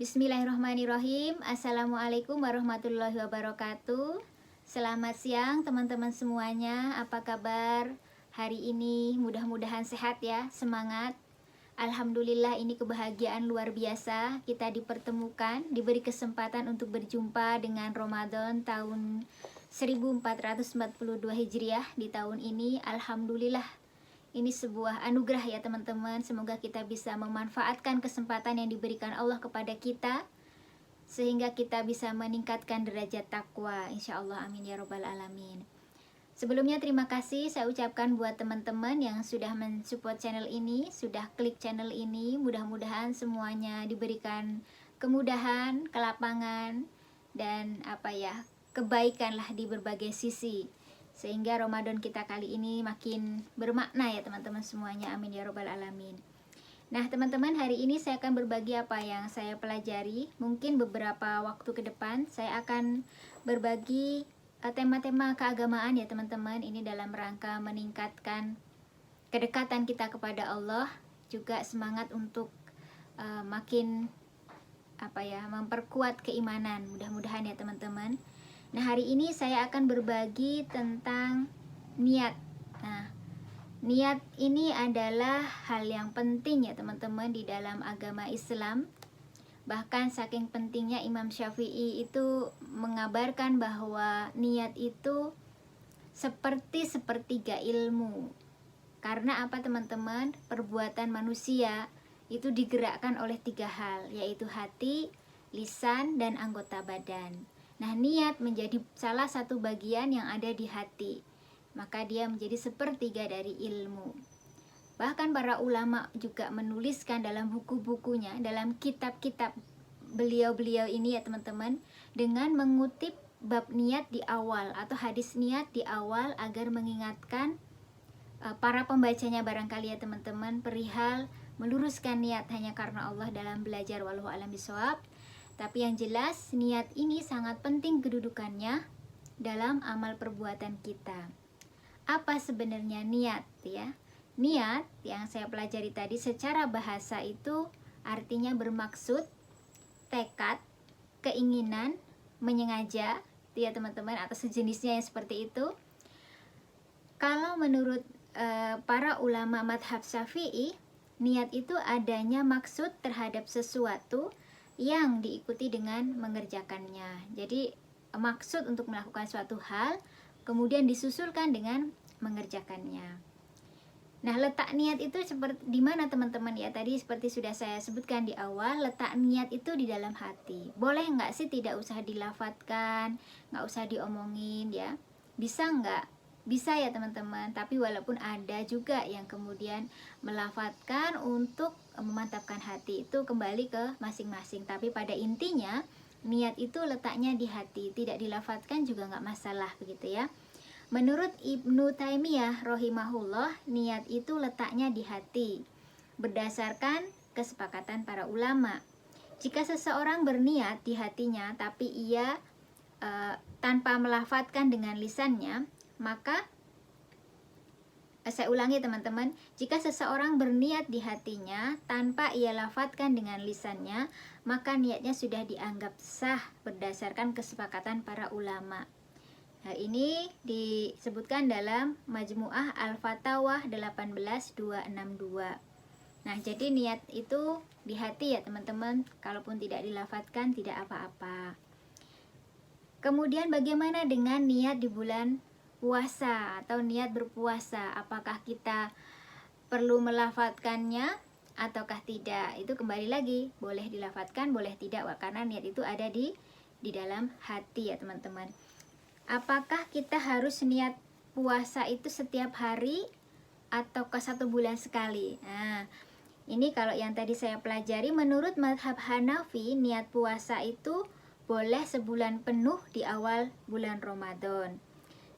Bismillahirrahmanirrahim. Assalamualaikum warahmatullahi wabarakatuh. Selamat siang teman-teman semuanya. Apa kabar hari ini? Mudah-mudahan sehat ya, semangat. Alhamdulillah, ini kebahagiaan luar biasa. Kita dipertemukan, diberi kesempatan untuk berjumpa dengan Ramadan tahun 1442 Hijriah di tahun ini. Alhamdulillah, ini sebuah anugerah ya teman-teman. Semoga kita bisa memanfaatkan kesempatan yang diberikan Allah kepada kita, sehingga kita bisa meningkatkan derajat takwa. Insya Allah, amin ya robbal alamin. Sebelumnya terima kasih saya ucapkan buat teman-teman yang sudah mensupport channel ini, sudah klik channel ini. Mudah-mudahan semuanya diberikan kemudahan, kelapangan, dan kebaikan lah di berbagai sisi, sehingga Ramadan kita kali ini makin bermakna ya teman-teman semuanya, amin ya robbal alamin. Nah teman-teman, hari ini saya akan berbagi apa yang saya pelajari. Mungkin beberapa waktu ke depan saya akan berbagi tema-tema keagamaan ya teman-teman. Ini dalam rangka meningkatkan kedekatan kita kepada Allah, juga semangat untuk makin memperkuat keimanan, mudah-mudahan ya teman-teman. Nah, hari ini saya akan berbagi tentang niat. Nah, niat ini adalah hal yang penting ya teman-teman di dalam agama Islam. Bahkan saking pentingnya Imam Syafi'i itu mengabarkan bahwa niat itu seperti sepertiga ilmu. Karena apa teman-teman? Perbuatan manusia itu digerakkan oleh 3 hal, yaitu hati, lisan, dan anggota badan. Nah, niat menjadi salah satu bagian yang ada di hati. Maka dia menjadi sepertiga dari ilmu. Bahkan para ulama juga menuliskan dalam buku-bukunya, dalam kitab-kitab beliau-beliau ini ya teman-teman, dengan mengutip bab niat di awal atau hadis niat di awal, agar mengingatkan para pembacanya barangkali ya teman-teman, perihal meluruskan niat hanya karena Allah dalam belajar, wallahu a'lam bishawab. Tapi yang jelas, niat ini sangat penting kedudukannya dalam amal perbuatan kita. Apa sebenarnya niat ya? Niat yang saya pelajari tadi secara bahasa itu artinya bermaksud, tekad, keinginan, menyengaja, ya teman-teman, atau sejenisnya yang seperti itu. Kalau menurut para ulama madhab Syafi'i, niat itu adanya maksud terhadap sesuatu yang diikuti dengan mengerjakannya. Jadi maksud untuk melakukan suatu hal kemudian disusulkan dengan mengerjakannya. Nah, letak niat itu seperti di mana teman-teman ya? Tadi seperti sudah saya sebutkan di awal, letak niat itu di dalam hati. Boleh nggak sih tidak usah dilafatkan, nggak usah diomongin ya? Bisa nggak? Bisa ya teman-teman, tapi walaupun ada juga yang kemudian melafatkan untuk memantapkan hati, itu kembali ke masing-masing. Tapi pada intinya niat itu letaknya di hati, tidak dilafatkan juga nggak masalah begitu ya. Menurut Ibnu Taimiyah rahimahullah, niat itu letaknya di hati berdasarkan kesepakatan para ulama. Jika seseorang berniat di hatinya tapi ia tanpa melafatkan dengan lisannya, maka saya ulangi teman-teman, jika seseorang berniat di hatinya tanpa ia lafatkan dengan lisannya, maka niatnya sudah dianggap sah berdasarkan kesepakatan para ulama. Hal ini disebutkan dalam Majmu'ah Al-Fatawah 18262. Nah, jadi niat itu di hati ya teman-teman, kalaupun tidak dilafatkan tidak apa-apa. Kemudian bagaimana dengan niat di bulan puasa atau niat berpuasa? Apakah kita perlu melafatkannya ataukah tidak? Itu kembali lagi, boleh dilafatkan, boleh tidak, karena niat itu ada di dalam hati ya teman-teman. Apakah kita harus niat puasa itu setiap hari ataukah 1 bulan sekali? Nah, ini kalau yang tadi saya pelajari, menurut madhab Hanafi, niat puasa itu boleh sebulan penuh di awal bulan Ramadan.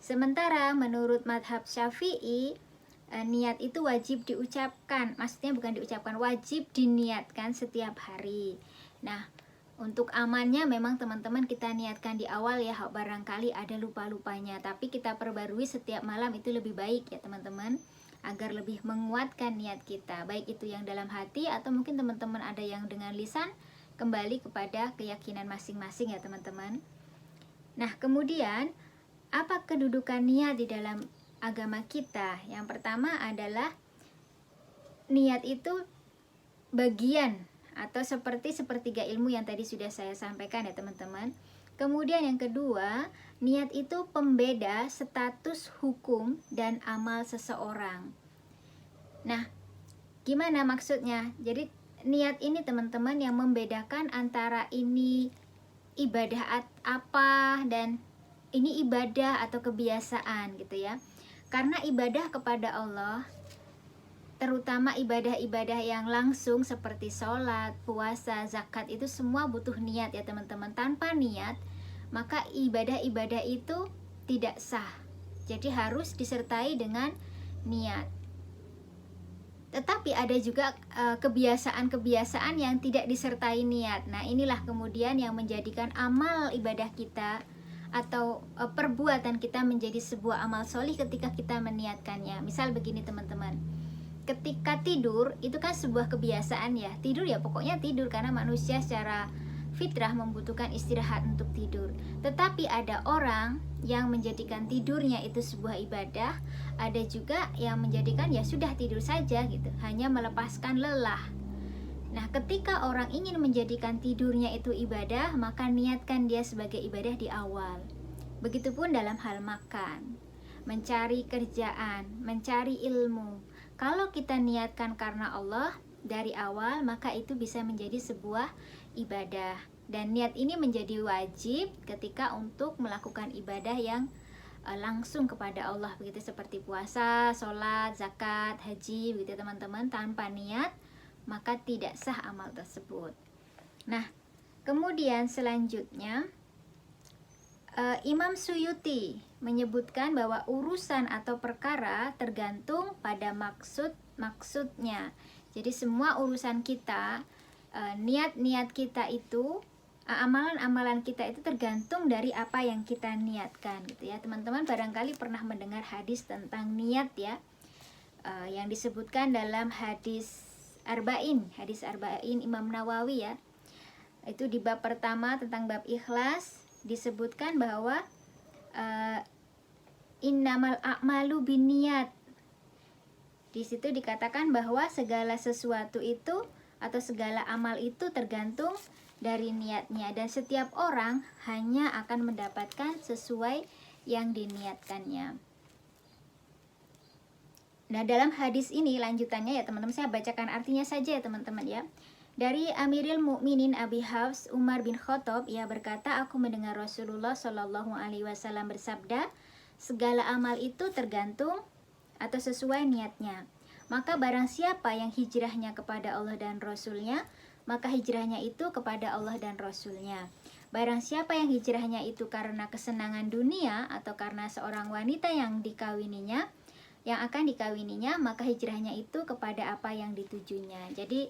Sementara menurut madhab Syafi'i, niat itu wajib diucapkan, maksudnya bukan diucapkan, wajib diniatkan setiap hari. Nah, untuk amannya memang teman-teman kita niatkan di awal ya, barangkali ada lupa-lupanya, tapi kita perbarui setiap malam itu lebih baik ya teman-teman, agar lebih menguatkan niat kita, baik itu yang dalam hati atau mungkin teman-teman ada yang dengan lisan, kembali kepada keyakinan masing-masing ya teman-teman. Nah, kemudian apa kedudukan niat di dalam agama kita? Yang pertama adalah niat itu bagian atau seperti sepertiga ilmu yang tadi sudah saya sampaikan ya teman-teman. Kemudian yang kedua, niat itu pembeda status hukum dan amal seseorang. Nah, gimana maksudnya? Jadi niat ini teman-teman yang membedakan antara ini ibadah apa dan ini ibadah atau kebiasaan gitu ya. Karena ibadah kepada Allah, terutama ibadah-ibadah yang langsung seperti sholat, puasa, zakat, itu semua butuh niat ya teman-teman. Tanpa niat, maka ibadah-ibadah itu tidak sah. Jadi harus disertai dengan niat. Tetapi ada juga kebiasaan-kebiasaan yang tidak disertai niat. Nah, inilah kemudian yang menjadikan amal ibadah kita atau perbuatan kita menjadi sebuah amal sholih ketika kita meniatkannya. Misal begini teman-teman, ketika tidur itu kan sebuah kebiasaan ya. Tidur ya pokoknya tidur, karena manusia secara fitrah membutuhkan istirahat untuk tidur. Tetapi ada orang yang menjadikan tidurnya itu sebuah ibadah, ada juga yang menjadikan ya sudah tidur saja gitu, hanya melepaskan lelah. Nah, ketika orang ingin menjadikan tidurnya itu ibadah, maka niatkan dia sebagai ibadah di awal. Begitupun dalam hal makan, mencari kerjaan, mencari ilmu. Kalau kita niatkan karena Allah dari awal, maka itu bisa menjadi sebuah ibadah. Dan niat ini menjadi wajib ketika untuk melakukan ibadah yang langsung kepada Allah, begitu seperti puasa, sholat, zakat, haji, begitu teman-teman. Tanpa niat maka tidak sah amal tersebut. Nah, kemudian selanjutnya Imam Suyuti menyebutkan bahwa urusan atau perkara tergantung pada maksudnya. Jadi semua urusan kita, niat-niat kita itu, amalan-amalan kita itu tergantung dari apa yang kita niatkan gitu ya. Teman-teman barangkali pernah mendengar hadis tentang niat ya, yang disebutkan dalam hadis Arba'in Imam Nawawi ya. Itu di bab pertama tentang bab ikhlas disebutkan bahwa innamal a'malu binniyat. Di situ dikatakan bahwa segala sesuatu itu atau segala amal itu tergantung dari niatnya, dan setiap orang hanya akan mendapatkan sesuai yang diniatkannya. Nah, dalam hadis ini lanjutannya ya teman-teman, saya bacakan artinya saja ya teman-teman ya. Dari Amiril Mukminin Abi Hafs Umar bin Khattab, ia berkata, aku mendengar Rasulullah Shallallahu Alaihi Wasallam bersabda, segala amal itu tergantung atau sesuai niatnya. Maka barang siapa yang hijrahnya kepada Allah dan Rasulnya, maka hijrahnya itu kepada Allah dan Rasulnya. Barang siapa yang hijrahnya itu karena kesenangan dunia atau karena seorang wanita yang akan dikawininya, maka hijrahnya itu kepada apa yang ditujunya. Jadi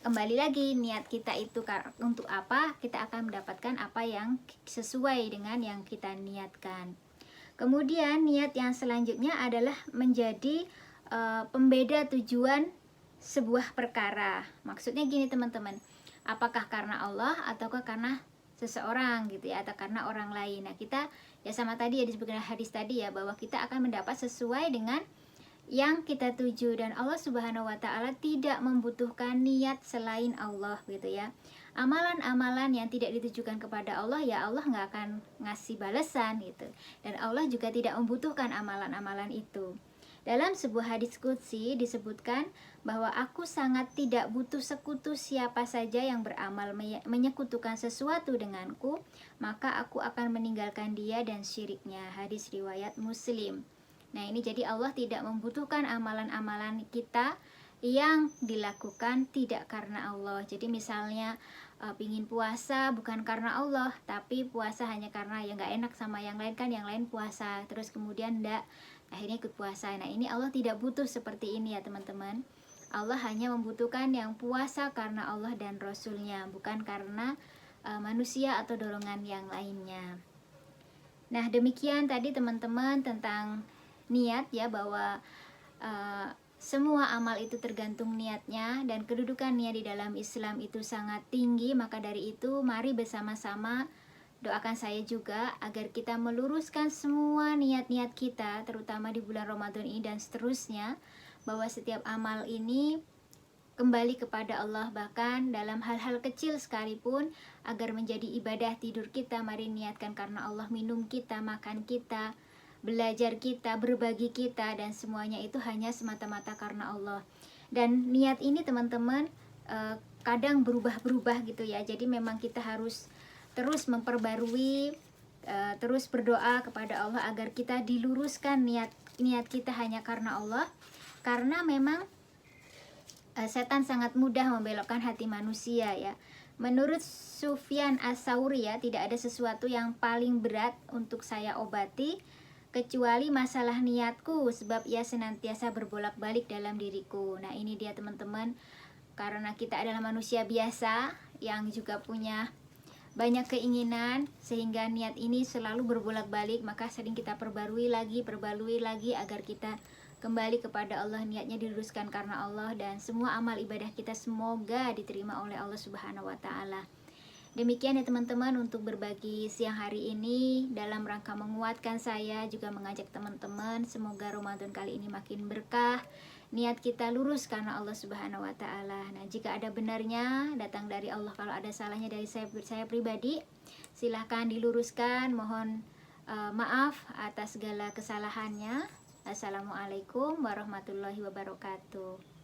kembali lagi, niat kita itu untuk apa, kita akan mendapatkan apa yang sesuai dengan yang kita niatkan. Kemudian niat yang selanjutnya adalah menjadi pembeda tujuan sebuah perkara. Maksudnya gini teman-teman, apakah karena Allah ataukah karena seseorang gitu ya, atau karena orang lain. Nah, kita ya sama tadi ya disebutkan hadis tadi ya, bahwa kita akan mendapat sesuai dengan yang kita tuju, dan Allah Subhanahu wa Ta'ala tidak membutuhkan niat selain Allah gitu ya. Amalan-amalan yang tidak ditujukan kepada Allah, ya Allah nggak akan ngasih balasan gitu, dan Allah juga tidak membutuhkan amalan-amalan itu. Dalam sebuah hadis qudsi disebutkan bahwa aku sangat tidak butuh sekutu siapa saja yang beramal menyekutukan sesuatu denganku, maka aku akan meninggalkan dia dan syiriknya. Hadis riwayat Muslim. Nah, ini jadi Allah tidak membutuhkan amalan-amalan kita yang dilakukan tidak karena Allah. Jadi misalnya pingin puasa bukan karena Allah, tapi puasa hanya karena ya nggak enak sama yang lain, kan yang lain puasa terus kemudian akhirnya ikut puasa. Nah, ini Allah tidak butuh seperti ini ya teman-teman. Allah hanya membutuhkan yang puasa karena Allah dan Rasulnya, bukan karena manusia atau dorongan yang lainnya. Nah, demikian tadi teman-teman tentang niat ya, bahwa semua amal itu tergantung niatnya, dan kedudukan niat di dalam Islam itu sangat tinggi. Maka dari itu mari bersama-sama doakan saya juga agar kita meluruskan semua niat-niat kita, terutama di bulan Ramadan ini dan seterusnya, bahwa setiap amal ini kembali kepada Allah, bahkan dalam hal-hal kecil sekalipun, agar menjadi ibadah tidur kita, mari niatkan karena Allah, minum kita, makan kita, belajar kita, berbagi kita, dan semuanya itu hanya semata-mata karena Allah. Dan niat ini teman-teman kadang berubah-berubah gitu ya, jadi memang kita harus terus memperbarui, terus berdoa kepada Allah agar kita diluruskan niat kita hanya karena Allah, karena memang setan sangat mudah membelokkan hati manusia ya. Menurut Sufyan As-Sauri ya, tidak ada sesuatu yang paling berat untuk saya obati kecuali masalah niatku, sebab ia senantiasa berbolak-balik dalam diriku. Nah ini dia teman-teman, karena kita adalah manusia biasa yang juga punya banyak keinginan, sehingga niat ini selalu berbolak-balik, maka sering kita perbarui lagi agar kita kembali kepada Allah, niatnya diluruskan karena Allah, dan semua amal ibadah kita semoga diterima oleh Allah Subhanahu wa Ta'ala. Demikian ya teman-teman untuk berbagi siang hari ini, dalam rangka menguatkan saya juga mengajak teman-teman, semoga Ramadan kali ini makin berkah, niat kita lurus karena Allah Subhanahu wa Ta'ala. Nah jika ada benarnya datang dari Allah, kalau ada salahnya dari saya pribadi, silahkan diluruskan. Mohon maaf atas segala kesalahannya. Assalamualaikum warahmatullahi wabarakatuh.